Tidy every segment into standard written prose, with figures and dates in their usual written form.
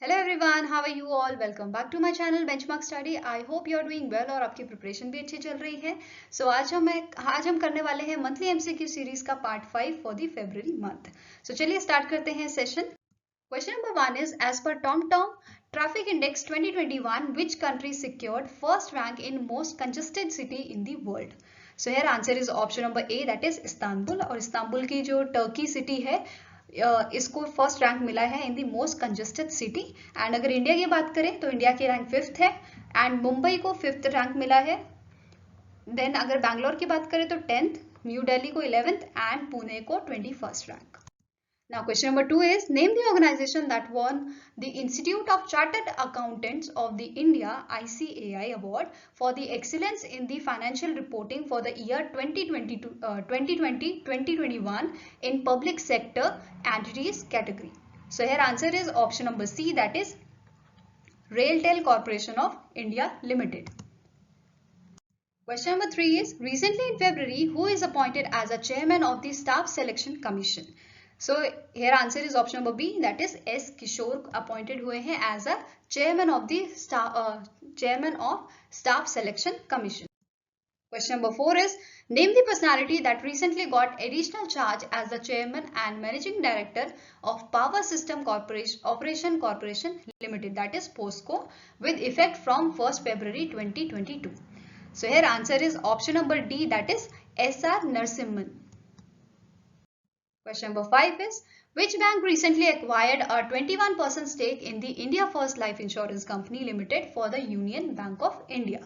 Hello everyone, how are you all? Welcome back to my channel benchmark study. I hope you are doing well और आपकी preparation भी अच्छी चल रही है। आज हम करने वाले हैं मंथली एमसीक्यू सीरीज का part 5 for the February month. So चलिए स्टार्ट करते हैं session. Question number 1 is as per TomTom Traffic Index 2021, which country secured first rank in most congested city in the world? So here answer is option number A, that is Istanbul। और Istanbul की जो Turkey city है इसको first rank मिला है in the most congested city. And अगर India की बात करें तो इंडिया की रैंक 5th है एंड मुंबई को 5th रैंक मिला है। देन अगर बैंगलोर की बात करें तो 10th, न्यू दिल्ली को 11th एंड पुणे को 21st rank. Now question number 2 is name the organization that won the Institute of Chartered Accountants of the India ICAI award for the excellence in the financial reporting for the year 2020-2021 in public sector entities category. So here answer is option number C, that is Railtel Corporation of India Limited. Question number 3 is recently in February who is appointed as a chairman of the Staff Selection Commission? So here answer is option number B, that is S Kishore appointed हुए हैं as a chairman of the Staff Selection Commission. Question number 4 is name the personality that recently got additional charge as the chairman and managing director of Power System Operation Corporation Limited, that is POSCO, with effect from 1st February 2022. So here answer is option number D, that is S.R. Narasimhan. Question number 5 is which bank recently acquired a 21% stake in the India First Life Insurance Company Limited for the Union Bank of India?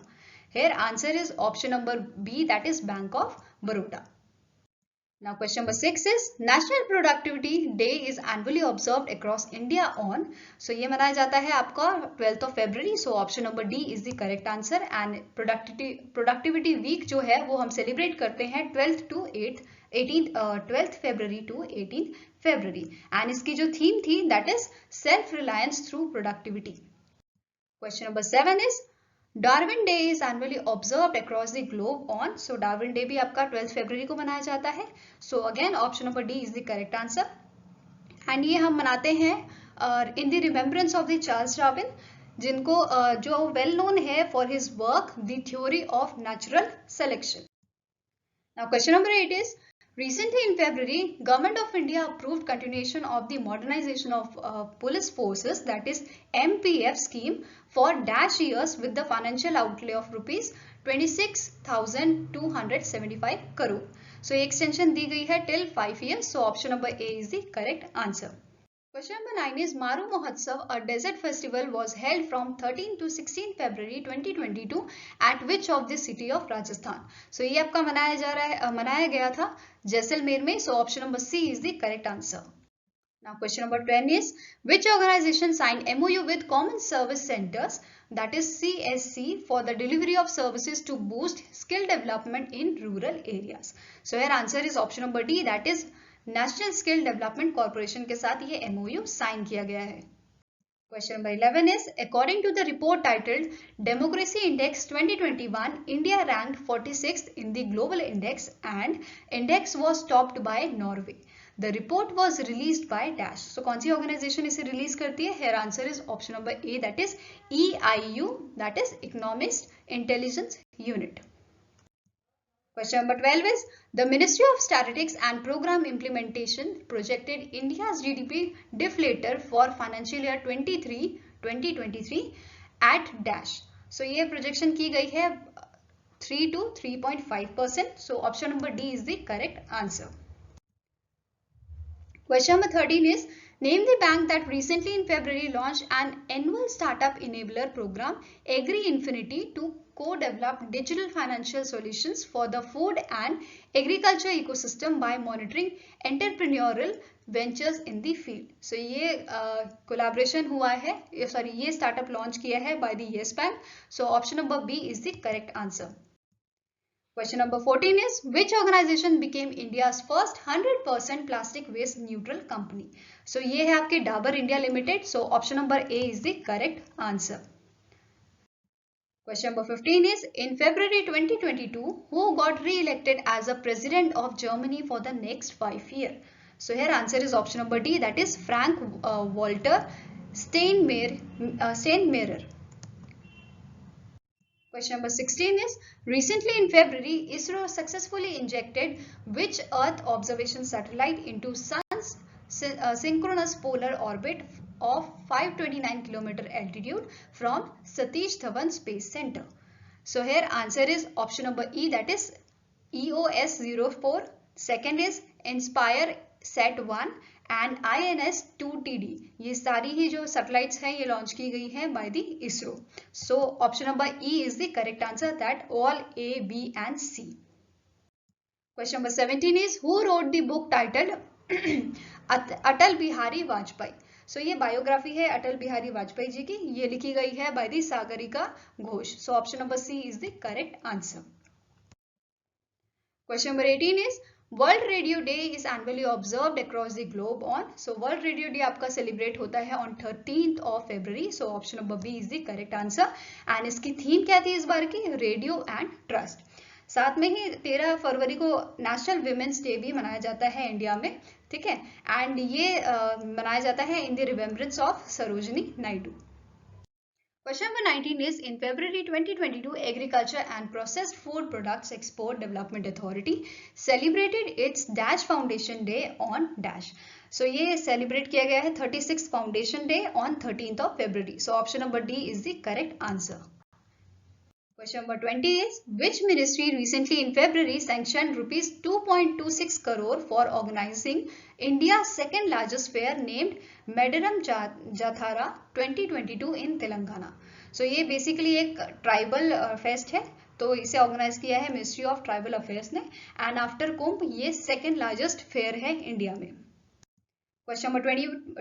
Here answer is option number B, that is Bank of Baroda. Now question number 6 is National Productivity Day is annually observed across India on, so ये मनाया जाता है आपका 12th of February, so option number D is the correct answer। and productivity week जो है वो हम celebrate करते हैं 12th February to 18th February and इसकी जो theme थी that is self reliance through productivity। Question number 7 is Darwin day is annually observed across the globe on, so Darwin day भी आपका 12th फरवरी को मनाया जाता है। So again option number D is the correct answer and ये हम मनाते हैं in the remembrance of the Charles Darwin, जिनको जो वेल नोन है for his work the theory of natural selection. Now question number 8 is recently in February, Government of India approved continuation of the modernization of police forces, that is MPF scheme for dash years with the financial outlay of rupees 26,275 crore. So extension दी गई है till 5 years. So option number A is the correct answer. Question number 9 is Maru Mahotsav, a desert festival, was held from 13 to 16 February 2022 at which of the city of Rajasthan? So ये आपका मनाया गया था जैसलमेर में। So option number C is the correct answer. Now question number 10 is which organization signed MOU with Common Service Centers, that is CSC, for the delivery of services to boost skill development in rural areas? So here answer is option number D, that is national skill development corporation के साथ ये MOU sign किया गया है। Question number 11 is according to the report titled Democracy Index 2021, India ranked 46th in the global index and index was topped by Norway. The report was released by dash. So कौन सी organisation इसे release करती है? Here answer is option number A, that is EIU, that is Economist Intelligence Unit. Question number 12 is the Ministry of Statistics and Program Implementation projected India's GDP deflator for financial year 2023 at dash. So ये projection की गई है 3 to 3.5%. So option number D is the correct answer. Question number 13 is name the bank that recently in February launched an annual startup enabler program Agri Infinity to co-develop digital financial solutions for the food and agriculture ecosystem by monitoring entrepreneurial ventures in the field. So ये collaboration हुआ है, ये startup launch किया है by the Yes Bank. So option number B is the correct answer. Question number 14 is which organization became India's first 100% plastic waste neutral company? So ये है आपके Dabur India Limited. So option number A is the correct answer. Question number 15 is in February 2022 who got re-elected as a president of Germany for the next 5 years? So here answer is option number D, that is Frank Walter Steinmeier. Question number 16 is, recently in February, ISRO successfully injected which Earth observation satellite into Sun's synchronous polar orbit of 529 km altitude from Satish Dhawan Space Center. So here answer is option number E, that is EOS-04. Second is Inspire Sat-1 and INS-2TD. ये सारी ही जो satellites हैं ये launch की गई हैं by the ISRO. So option number E is the correct answer, that all A, B and C. Question number 17 is, who wrote the book title Atal Bihari Vajpayee. So ये biography है अटल बिहारी वाजपेयी जी की. ये लिखी गई है by the Sagarika Ghosh. So option number C is the correct answer. Question number 18 is, World Radio Day is annually observed across the globe on. So World Radio Day आपका celebrate होता है on 13th of February. So option number B is the correct answer. And इसकी theme क्या थी इस बार की? Radio and trust. साथ में ही 13 फरवरी को नेशनल विमेंस डे भी मनाया जाता है इंडिया में. ठीक है. एंड ये मनाया जाता है in the remembrance of Sarojini Naidu. Question number 19 is, in February 2022, Agriculture and Processed Food Products Export Development Authority celebrated its Dash Foundation Day on Dash. So ये celebrate किया गया है 36th Foundation Day on 13th of February. So option number D is the correct answer. Question number 20 is, which ministry recently in February sanctioned rupees 2.26 crore for organizing India's second largest fair named Medaram Jathara 2022 in Telangana. So ये basically एक tribal fest है, तो इसे organise किया है ministry of tribal affairs ने. And after कुंभ ये second largest fair है इंडिया में. Question number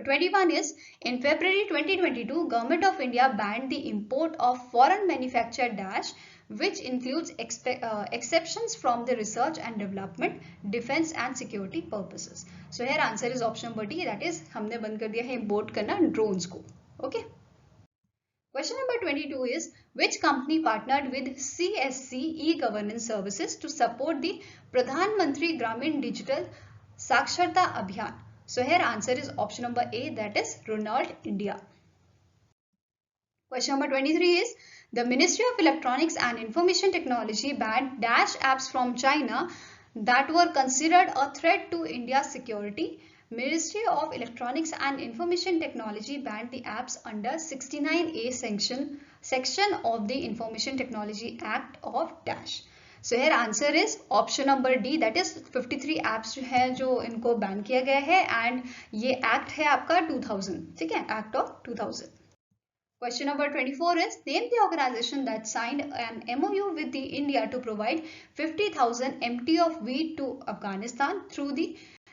21 is, in February 2022, Government of India banned the import of foreign manufactured dash, which includes exceptions from the research and development, defense and security purposes. So here answer is option number D, that is हमने बंद कर दिया है import करना drones को. Okay. Question number 22 is, which company partnered with CSC e-governance services to support the Pradhan Mantri Gramin Digital Saksharta Abhiyan? So here answer is option number A, that is Renault India. Question number 23 is, the Ministry of Electronics and Information Technology banned Dash apps from China that were considered a threat to India's security. Ministry of Electronics and Information Technology banned the apps under 69A section of the Information Technology Act of Dash. So here answer is option number D, that is 53 apps जो हैं जो इनको ban किया गया है. And ये act है आपका 2000. ठीक है, act of 2000. Question number 24 is, name the organization that signed an MOU with the India to provide 50,000 MT of wheat to Afghanistan through the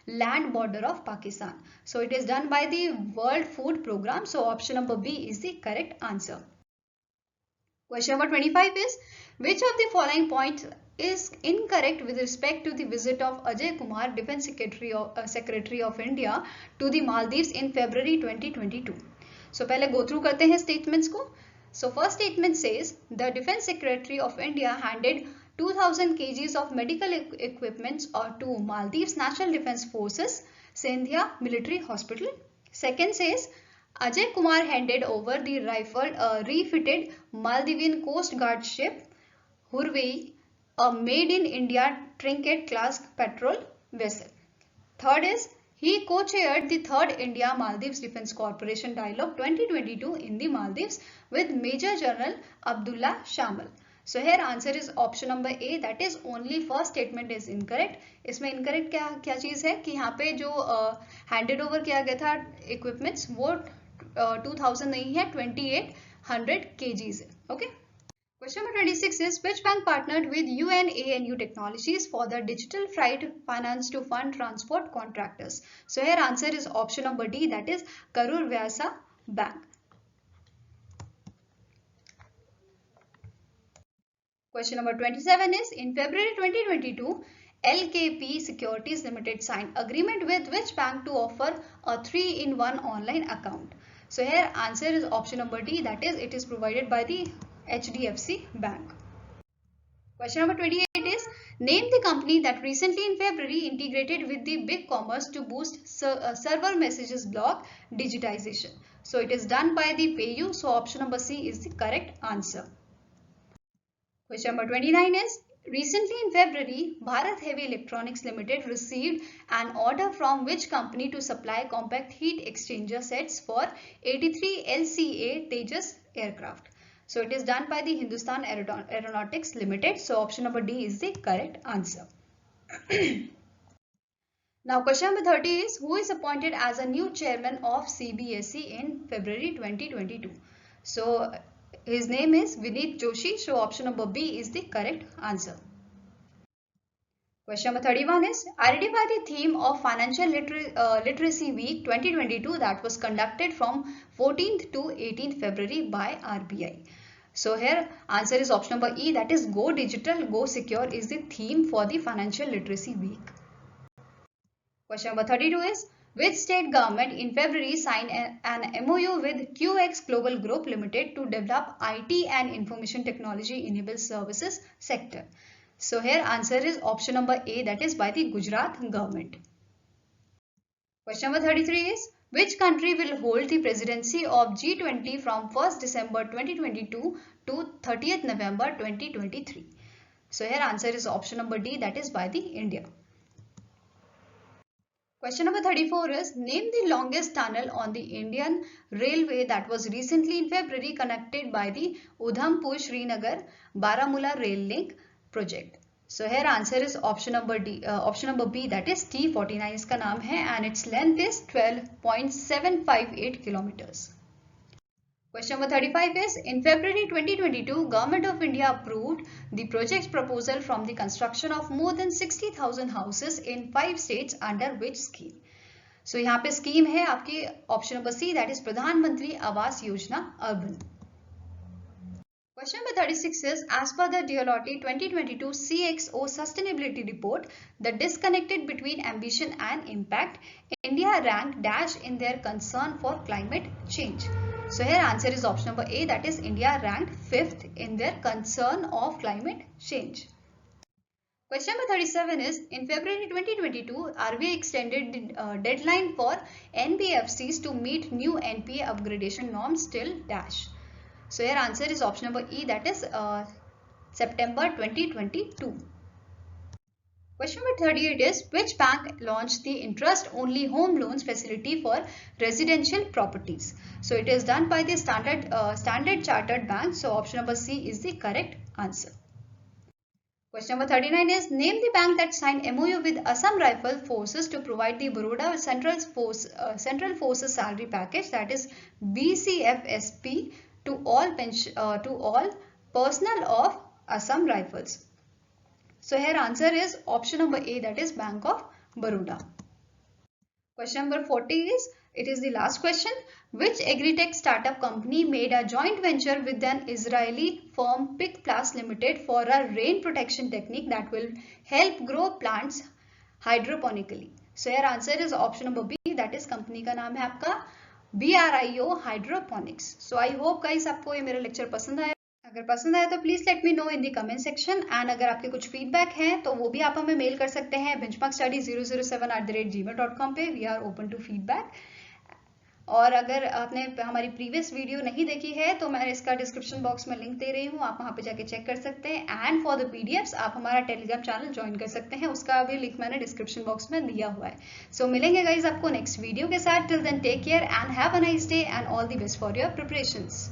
land border of Pakistan. So it is done by the World Food Program. So option number B is the correct answer. Question number 25 is, which of the following points is incorrect with respect to the visit of Ajay Kumar, Defence Secretary of India, to the Maldives in February 2022? So पहले go through करते हैं statements को. So first statement says, the Defence Secretary of India handed 2000 kgs of medical equipments to Maldives National Defence Forces, Sindhia Military Hospital. Second says, Ajay Kumar handed over the refitted Maldivian Coast Guard ship Hurvei, a made in India trinket class patrol vessel. Third is, he co-chaired the third India Maldives Defence Corporation Dialogue 2022 in the Maldives with Major General Abdullah Shamal. So here answer is option number A, that is only first statement is incorrect. इसमें incorrect क्या चीज़ है कि यहाँ पे जो handed over किया गया था equipments वो 2000 नहीं है, 2800 kgs है. Okay. Question number 26 is, which bank partnered with UNANU Technologies for the digital freight finance to fund transport contractors? So here answer is option number D, that is Karur Vyasa Bank. Question number 27 is, in February 2022, LKP Securities Limited signed agreement with which bank to offer a 3-in-1 online account? So here answer is option number D, that is it is provided by the HDFC Bank. Question number 28 is, Name the company that recently in February integrated with the BigCommerce to boost server messages block digitization. So it is done by the PayU. So option number C is the correct answer. Question number 29 is, recently in February, Bharat Heavy Electronics Limited received an order from which company to supply compact heat exchanger sets for 83 LCA Tejas aircraft. So it is done by the Hindustan Aeronautics Limited. So option number D is the correct answer. Now question number 30 is, who is appointed as a new chairman of CBSE in February 2022? So his name is Vineet Joshi. So option number B is the correct answer. Question number 31 is, identify the theme of Financial Literacy Week 2022 that was conducted from 14th to 18th February by RBI. So here answer is option number E, that is Go Digital, Go Secure is the theme for the Financial Literacy Week. Question number 32 is, which state government in February signed an MOU with QX Global Group Limited to develop IT and information technology enabled services sector? So here answer is option number A, that is by the Gujarat government. Question number 33 is, which country will hold the presidency of G20 from 1st December 2022 to 30th November 2023? So here answer is option number D, that is by the India. Question number 34 is, name the longest tunnel on the Indian Railway that was recently in February connected by the Udhampur-Srinagar Baramulla Rail Link project. So here answer is option number D, option number B, that is T49 इसका नाम है and its length is 12.758 kilometers. Question number 35 is, in February 2022, Government of India approved the project proposal from the construction of more than 60,000 houses in 5 states under which scheme? So यहाँ पे scheme है आपकी option number C, that is प्रधानमंत्री Awas Yojana urban. Question number 36 is, as per the Deloitte 2022 CXO Sustainability Report, the disconnected between ambition and impact, India ranked dash in their concern for climate change. So here answer is option number A, that is India ranked 5th in their concern of climate change. Question number 37 is, in February 2022, RBI extended the deadline for NBFCs to meet new NPA upgradation norms till dash. So here answer is option number E, that is September 2022. Question number 38 is, which bank launched the interest-only home loans facility for residential properties? So it is done by the Standard Chartered Bank. So option number C is the correct answer. Question number 39 is, name the bank that signed MOU with Assam Rifle Forces to provide the Baroda Central Forces salary package, that is BCFSP, to all personnel of Assam Rifles. So here answer is option number A, that is Bank of Baroda. Question number 40 is, it is the last question. Which agri-tech startup company made a joint venture with an Israeli firm PicPlus Limited for a rain protection technique that will help grow plants hydroponically? So here answer is option number B, that is company का नाम है आपका BRIO Hydroponics. So I hope guys आपको ये मेरा lecture पसंद आया. अगर पसंद आया तो please let me know in the comment section and अगर आपके कुछ फीडबैक हैं तो वो भी आप हमें मेल कर सकते हैं benchmarkstudy007@gmail.com पे. We are open to feedback. और अगर आपने हमारी प्रीवियस वीडियो नहीं देखी है तो मैं इसका डिस्क्रिप्शन बॉक्स में लिंक दे रही हूँ, आप वहाँ पे जाके चेक कर सकते हैं. एंड फॉर द पीडीएफ्स आप हमारा टेलीग्राम चैनल ज्वाइन कर सकते हैं, उसका भी लिंक मैंने डिस्क्रिप्शन बॉक्स में दिया हुआ है. सो मिलेंगे गाइज आपको नेक्स्ट वीडियो के साथ. Till then take care and have a nice day and all the best for your preparations.